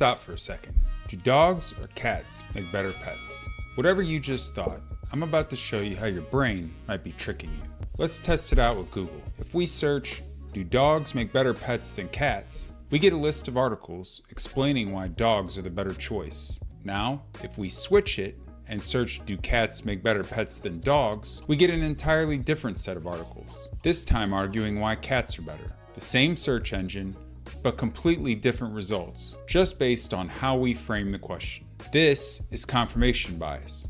stop for a second. Do dogs or cats make better pets? Whatever you just thought, I'm about to show you how your brain might be tricking you. Let's test it out with Google. If we search, do dogs make better pets than cats? We get a list of articles explaining why dogs are the better choice. Now, if we switch it and search, do cats make better pets than dogs? We get an entirely different set of articles, this time arguing why cats are better. The same search engine, but completely different results, just based on how we frame the question. This is confirmation bias,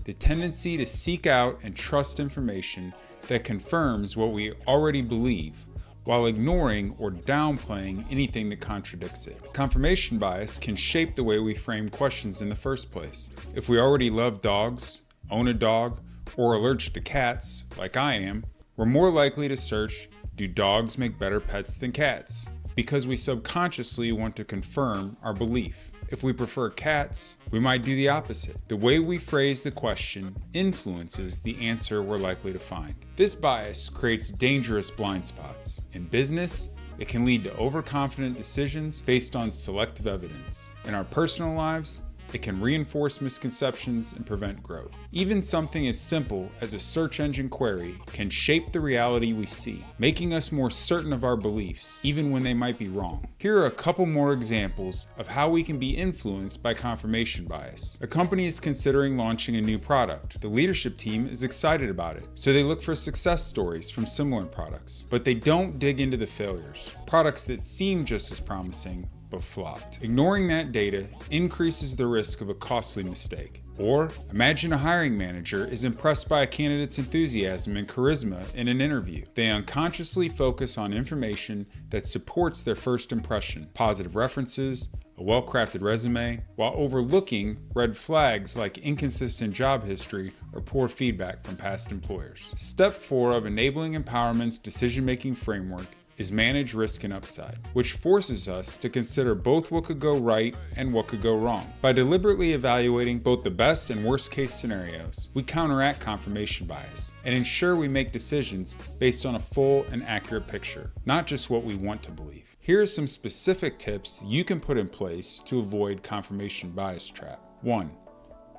the tendency to seek out and trust information that confirms what we already believe, while ignoring or downplaying anything that contradicts it. Confirmation bias can shape the way we frame questions in the first place. If we already love dogs, own a dog, or are allergic to cats, like I am, we're more likely to search, do dogs make better pets than cats? Because we subconsciously want to confirm our belief. If we prefer cats, we might do the opposite. The way we phrase the question influences the answer we're likely to find. This bias creates dangerous blind spots. In business, it can lead to overconfident decisions based on selective evidence. In our personal lives, it can reinforce misconceptions and prevent growth. Even something as simple as a search engine query can shape the reality we see, making us more certain of our beliefs, even when they might be wrong. Here are a couple more examples of how we can be influenced by confirmation bias. A company is considering launching a new product. The leadership team is excited about it, so they look for success stories from similar products, but they don't dig into the failures. Products that seem just as promising but flopped. Ignoring that data increases the risk of a costly mistake. Or imagine a hiring manager is impressed by a candidate's enthusiasm and charisma in an interview. They unconsciously focus on information that supports their first impression, positive references, a well-crafted resume, while overlooking red flags like inconsistent job history or poor feedback from past employers. Step 4 of Enabling Empowerment's decision-making framework is manage risk and upside, which forces us to consider both what could go right and what could go wrong. By deliberately evaluating both the best and worst case scenarios, we counteract confirmation bias and ensure we make decisions based on a full and accurate picture, not just what we want to believe. Here are some specific tips you can put in place to avoid confirmation bias trap. 1.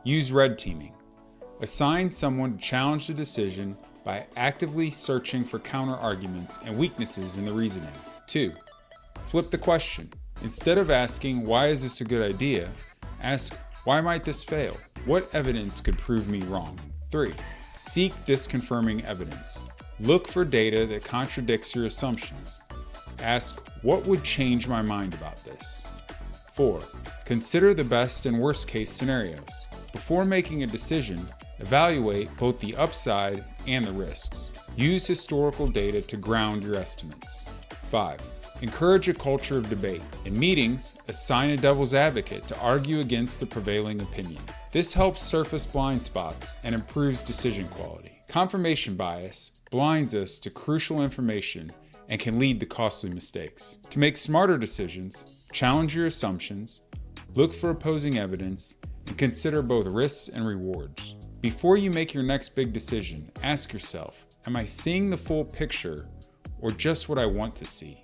Use red teaming. Assign someone to challenge the decision by actively searching for counter-arguments and weaknesses in the reasoning. 2. Flip the question. Instead of asking, why is this a good idea? Ask, why might this fail? What evidence could prove me wrong? 3. Seek disconfirming evidence. Look for data that contradicts your assumptions. Ask, what would change my mind about this? 4. Consider the best and worst case scenarios. Before making a decision, evaluate both the upside and the risks. Use historical data to ground your estimates. 5. Encourage a culture of debate. In meetings, assign a devil's advocate to argue against the prevailing opinion. This helps surface blind spots and improves decision quality. Confirmation bias blinds us to crucial information and can lead to costly mistakes. To make smarter decisions, challenge your assumptions, look for opposing evidence, and consider both risks and rewards. Before you make your next big decision, ask yourself, am I seeing the full picture or just what I want to see?